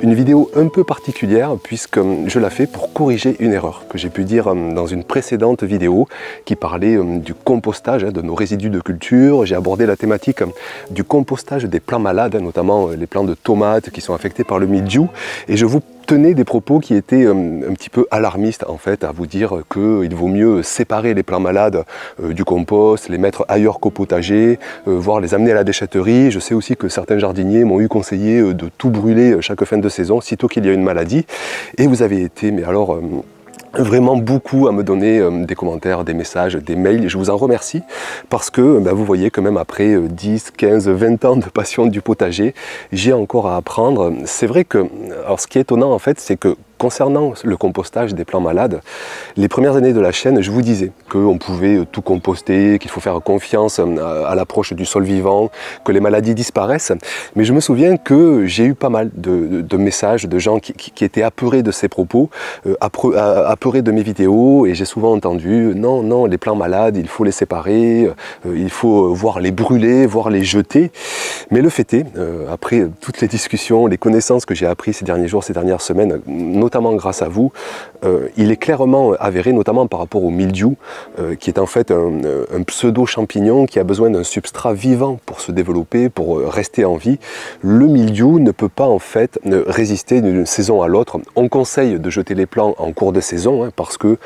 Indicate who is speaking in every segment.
Speaker 1: Une vidéo un peu particulière puisque je la fais pour corriger une erreur que j'ai pu dire dans une précédente vidéo qui parlait du compostage de nos résidus de culture. J'ai abordé la thématique du compostage des plants malades, notamment les plants de tomates qui sont affectés par le mildiou, et je vous tenais des propos qui étaient un petit peu alarmistes en fait, à vous dire qu'il vaut mieux séparer les plants malades du compost, les mettre ailleurs qu'au potager, voire les amener à la déchetterie. Je sais aussi que certains jardiniers m'ont eu conseillé de tout brûler chaque fin de saison, sitôt qu'il y a une maladie. Et vous avez été, mais alors vraiment beaucoup à me donner des commentaires, des messages, des mails. Je vous en remercie parce que vous voyez que même après 10, 15, 20 ans de passion du potager, j'ai encore à apprendre. C'est vrai que, alors ce qui est étonnant en fait, c'est que concernant le compostage des plants malades, les premières années de la chaîne, je vous disais qu'on pouvait tout composter, qu'il faut faire confiance à l'approche du sol vivant, que les maladies disparaissent. Mais je me souviens que j'ai eu pas mal de messages de gens qui étaient apeurés de ces propos, apeurés de mes vidéos, et j'ai souvent entendu « Non, non, les plants malades, il faut les séparer, il faut voir les brûler, voir les jeter ». Mais le fait est, après toutes les discussions, les connaissances que j'ai apprises ces derniers jours, ces dernières semaines, notamment grâce à vous, il est clairement avéré, notamment par rapport au mildiou, qui est en fait un pseudo-champignon qui a besoin d'un substrat vivant pour se développer, pour rester en vie. Le mildiou ne peut pas en fait résister d'une saison à l'autre. On conseille de jeter les plants en cours de saison, parce que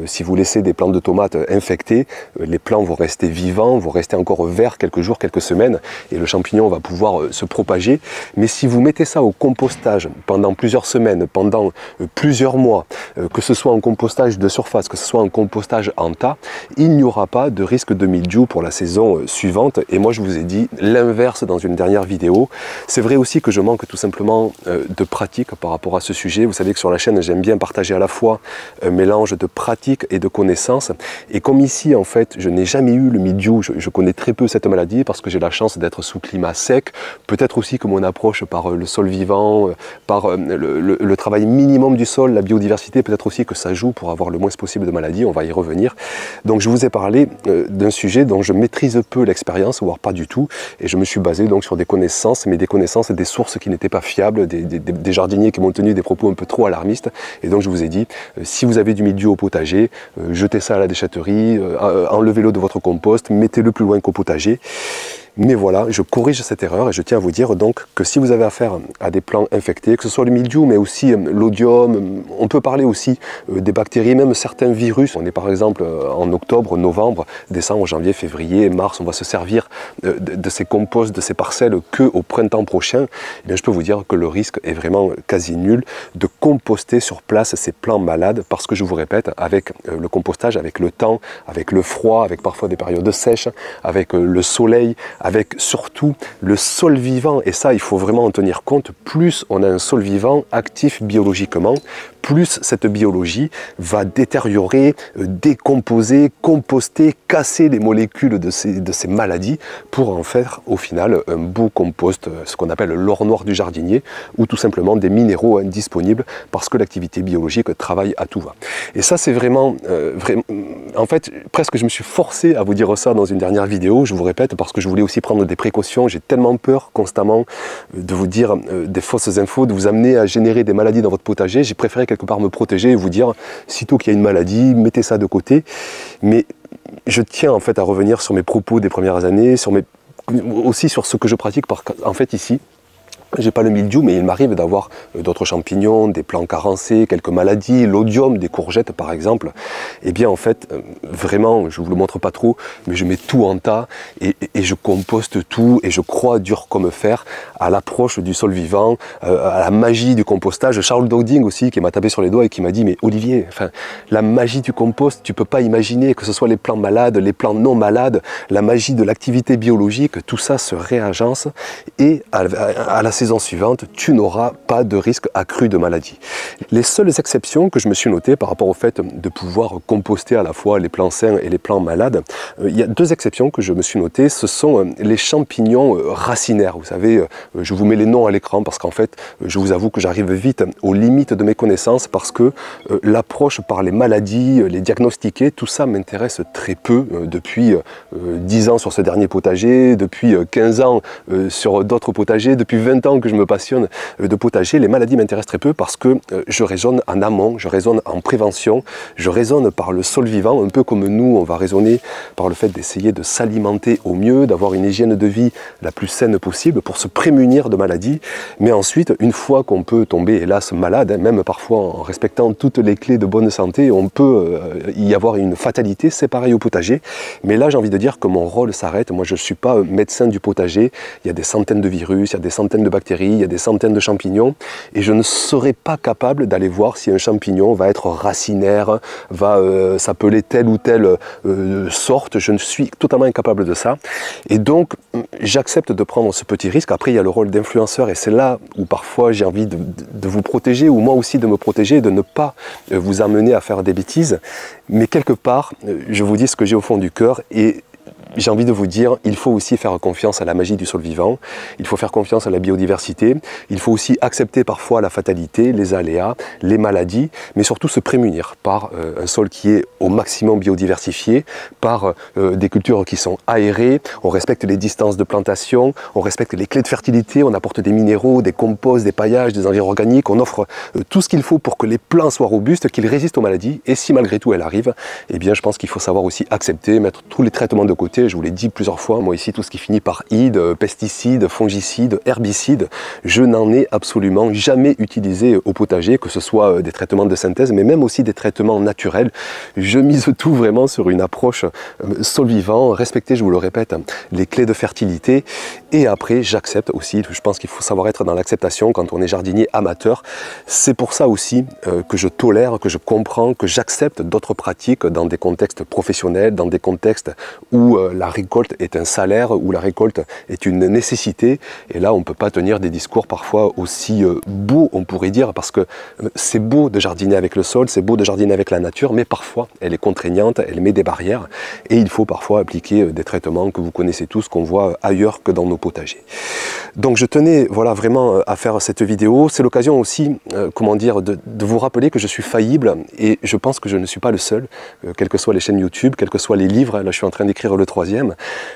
Speaker 1: si vous laissez des plants de tomates infectés, les plants vont rester vivants, vont rester encore verts quelques jours, quelques semaines, et le champignon va pouvoir se propager. Mais si vous mettez ça au compostage pendant plusieurs semaines, pendant plusieurs mois, que ce soit en compostage de surface, que ce soit en compostage en tas, il n'y aura pas de risque de mildiou pour la saison suivante. Et moi je vous ai dit l'inverse dans une dernière vidéo. C'est vrai aussi que je manque tout simplement de pratique par rapport à ce sujet. Vous savez que sur la chaîne j'aime bien partager à la fois un mélange de pratique et de connaissances. Et comme ici en fait je n'ai jamais eu le mildiou, je connais très peu cette maladie parce que j'ai la chance d'être sous climat sec. Peut-être aussi que mon approche par le sol vivant, par le travail minimum du sol, la biodiversité, peut-être aussi que ça joue pour avoir le moins possible de maladies, on va y revenir. Donc je vous ai parlé d'un sujet dont je maîtrise peu l'expérience, voire pas du tout, et je me suis basé donc sur des connaissances, mais des connaissances et des sources qui n'étaient pas fiables, des jardiniers qui m'ont tenu des propos un peu trop alarmistes, et donc je vous ai dit, si vous avez du mildiou au potager, jetez ça à la déchetterie, enlevez-le de votre compost, mettez-le plus loin qu'au potager. Mais voilà, je corrige cette erreur et je tiens à vous dire donc que si vous avez affaire à des plants infectés, que ce soit le mildiou mais aussi l'odium, on peut parler aussi des bactéries, même certains virus. On est par exemple en octobre, novembre, décembre, janvier, février, mars, on va se servir de ces composts, de ces parcelles qu'au printemps prochain. Eh bien, je peux vous dire que le risque est vraiment quasi nul de composter sur place ces plants malades parce que je vous répète, avec le compostage, avec le temps, avec le froid, avec parfois des périodes sèches, avec le soleil, avec surtout le sol vivant, et ça il faut vraiment en tenir compte, plus on a un sol vivant actif biologiquement, plus cette biologie va détériorer, décomposer, composter, casser les molécules de ces maladies pour en faire au final un beau compost, ce qu'on appelle l'or noir du jardinier, ou tout simplement des minéraux indisponibles parce que l'activité biologique travaille à tout va. Et ça c'est vraiment, en fait presque je me suis forcé à vous dire ça dans une dernière vidéo, je vous répète, parce que je voulais aussi prendre des précautions. J'ai tellement peur constamment de vous dire des fausses infos, de vous amener à générer des maladies dans votre potager. J'ai préféré quelque part me protéger et vous dire, sitôt qu'il y a une maladie, mettez ça de côté. Mais je tiens en fait à revenir sur mes propos des premières années, aussi sur ce que je pratique, parce qu'en fait ici, j'ai pas le mildiou, mais il m'arrive d'avoir d'autres champignons, des plants carencés, quelques maladies, l'odium, des courgettes par exemple. Et bien en fait, vraiment, je vous le montre pas trop, mais je mets tout en tas et je composte tout et je crois dur comme fer à l'approche du sol vivant, à la magie du compostage. Charles Dowding aussi qui m'a tapé sur les doigts et qui m'a dit « Mais Olivier, enfin, la magie du compost, tu peux pas imaginer que ce soit les plants malades, les plants non malades, la magie de l'activité biologique, tout ça se réagence et à la saison suivante, tu n'auras pas de risque accru de maladie. » Les seules exceptions que je me suis notées par rapport au fait de pouvoir composter à la fois les plants sains et les plants malades, il y a deux exceptions que je me suis notées, ce sont les champignons racinaires. Vous savez, je vous mets les noms à l'écran parce qu'en fait, je vous avoue que j'arrive vite aux limites de mes connaissances parce que l'approche par les maladies, les diagnostiquer, tout ça m'intéresse très peu depuis 10 ans sur ce dernier potager, depuis 15 ans sur d'autres potagers, depuis 20 ans temps que je me passionne de potager, les maladies m'intéressent très peu parce que je raisonne en amont, je raisonne en prévention, je raisonne par le sol vivant, un peu comme nous, on va raisonner par le fait d'essayer de s'alimenter au mieux, d'avoir une hygiène de vie la plus saine possible pour se prémunir de maladies. Mais ensuite, une fois qu'on peut tomber, hélas, malade, même parfois en respectant toutes les clés de bonne santé, on peut y avoir une fatalité, c'est pareil au potager. Mais là, j'ai envie de dire que mon rôle s'arrête. Moi, je ne suis pas médecin du potager. Il y a des centaines de virus, il y a des centaines de bactéries, il y a des centaines de champignons. Et je ne serai pas capable d'aller voir si un champignon va être racinaire, va s'appeler telle ou telle sorte. Je ne suis totalement incapable de ça. Et donc, j'accepte de prendre ce petit risque. Après, il y a le rôle d'influenceur et c'est là où parfois j'ai envie de vous protéger, ou moi aussi de me protéger, de ne pas vous amener à faire des bêtises. Mais quelque part, je vous dis ce que j'ai au fond du cœur et j'ai envie de vous dire, il faut aussi faire confiance à la magie du sol vivant, il faut faire confiance à la biodiversité, il faut aussi accepter parfois la fatalité, les aléas, les maladies, mais surtout se prémunir par un sol qui est au maximum biodiversifié, par des cultures qui sont aérées, on respecte les distances de plantation, on respecte les clés de fertilité, on apporte des minéraux, des composts, des paillages, des engrais organiques, on offre tout ce qu'il faut pour que les plants soient robustes, qu'ils résistent aux maladies, et si malgré tout elles arrivent, eh bien je pense qu'il faut savoir aussi accepter, mettre tous les traitements de côté. Je vous l'ai dit plusieurs fois, moi ici tout ce qui finit par ide, pesticides, fongicides, herbicides, je n'en ai absolument jamais utilisé au potager, que ce soit des traitements de synthèse, mais même aussi des traitements naturels. Je mise tout vraiment sur une approche sol vivant, respecter, je vous le répète, les clés de fertilité. Et après, j'accepte aussi, je pense qu'il faut savoir être dans l'acceptation quand on est jardinier amateur. C'est pour ça aussi que je tolère, que je comprends, que j'accepte d'autres pratiques dans des contextes professionnels, dans des contextes où la récolte est un salaire, où la récolte est une nécessité. Et là, on ne peut pas tenir des discours parfois aussi beaux, on pourrait dire, parce que c'est beau de jardiner avec le sol, c'est beau de jardiner avec la nature, mais parfois, elle est contraignante, elle met des barrières. Et il faut parfois appliquer des traitements que vous connaissez tous, qu'on voit ailleurs que dans nos potagers. Donc je tenais voilà, vraiment à faire cette vidéo. C'est l'occasion aussi, comment dire, de vous rappeler que je suis faillible. Et je pense que je ne suis pas le seul, quelles que soient les chaînes YouTube, quels que soient les livres. Là, je suis en train d'écrire le 3e.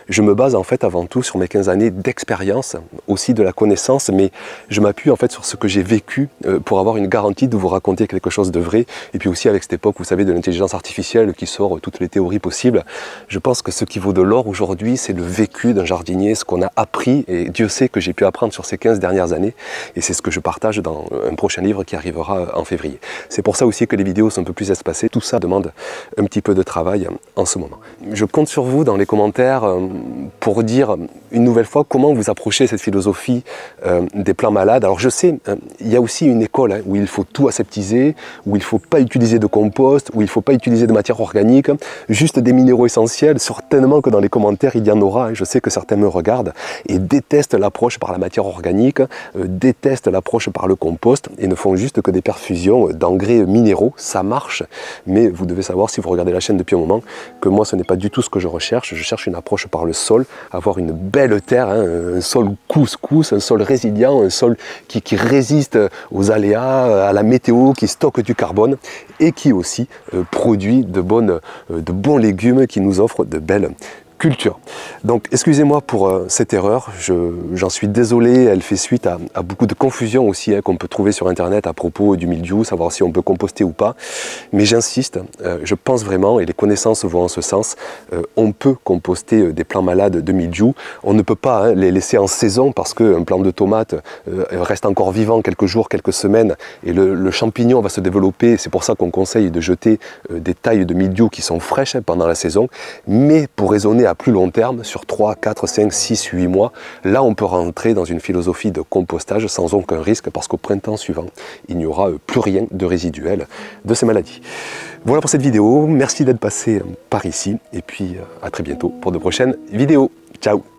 Speaker 1: Je me base en fait avant tout sur mes 15 années d'expérience, aussi de la connaissance, mais je m'appuie en fait sur ce que j'ai vécu pour avoir une garantie de vous raconter quelque chose de vrai. Et puis aussi avec cette époque, vous savez, de l'intelligence artificielle qui sort toutes les théories possibles, je pense que ce qui vaut de l'or aujourd'hui, c'est le vécu d'un jardinier, ce qu'on a appris, et Dieu sait que j'ai pu apprendre sur ces 15 dernières années, et c'est ce que je partage dans un prochain livre qui arrivera en février. C'est pour ça aussi que les vidéos sont un peu plus espacées, tout ça demande un petit peu de travail en ce moment. Je compte sur vous dans les commentaires pour dire une nouvelle fois comment vous approchez cette philosophie des plants malades. Alors je sais, il y a aussi une école où il faut tout aseptiser, où il ne faut pas utiliser de compost, où il ne faut pas utiliser de matière organique, juste des minéraux essentiels. Certainement que dans les commentaires il y en aura, je sais que certains me regardent et détestent l'approche par la matière organique, détestent l'approche par le compost et ne font juste que des perfusions d'engrais minéraux. Ça marche, mais vous devez savoir, si vous regardez la chaîne depuis un moment, que moi ce n'est pas du tout ce que je recherche. Je cherche une approche par le sol, avoir une belle terre, un sol couscous, un sol résilient, un sol qui résiste aux aléas, à la météo, qui stocke du carbone et qui aussi produit de bons légumes, qui nous offre de belles culture. Donc excusez-moi pour cette erreur, j'en suis désolé, elle fait suite à beaucoup de confusion aussi qu'on peut trouver sur internet à propos du mildiou, savoir si on peut composter ou pas, mais j'insiste, je pense vraiment, et les connaissances vont en ce sens, on peut composter des plants malades de mildiou, on ne peut pas les laisser en saison parce qu'un plant de tomate reste encore vivant quelques jours, quelques semaines, et le champignon va se développer, c'est pour ça qu'on conseille de jeter des tailles de mildiou qui sont fraîches pendant la saison, mais pour raisonner à plus long terme, sur 3, 4, 5, 6, 8 mois, là on peut rentrer dans une philosophie de compostage sans aucun risque parce qu'au printemps suivant, il n'y aura plus rien de résiduel de ces maladies. Voilà pour cette vidéo, merci d'être passé par ici et puis à très bientôt pour de prochaines vidéos. Ciao!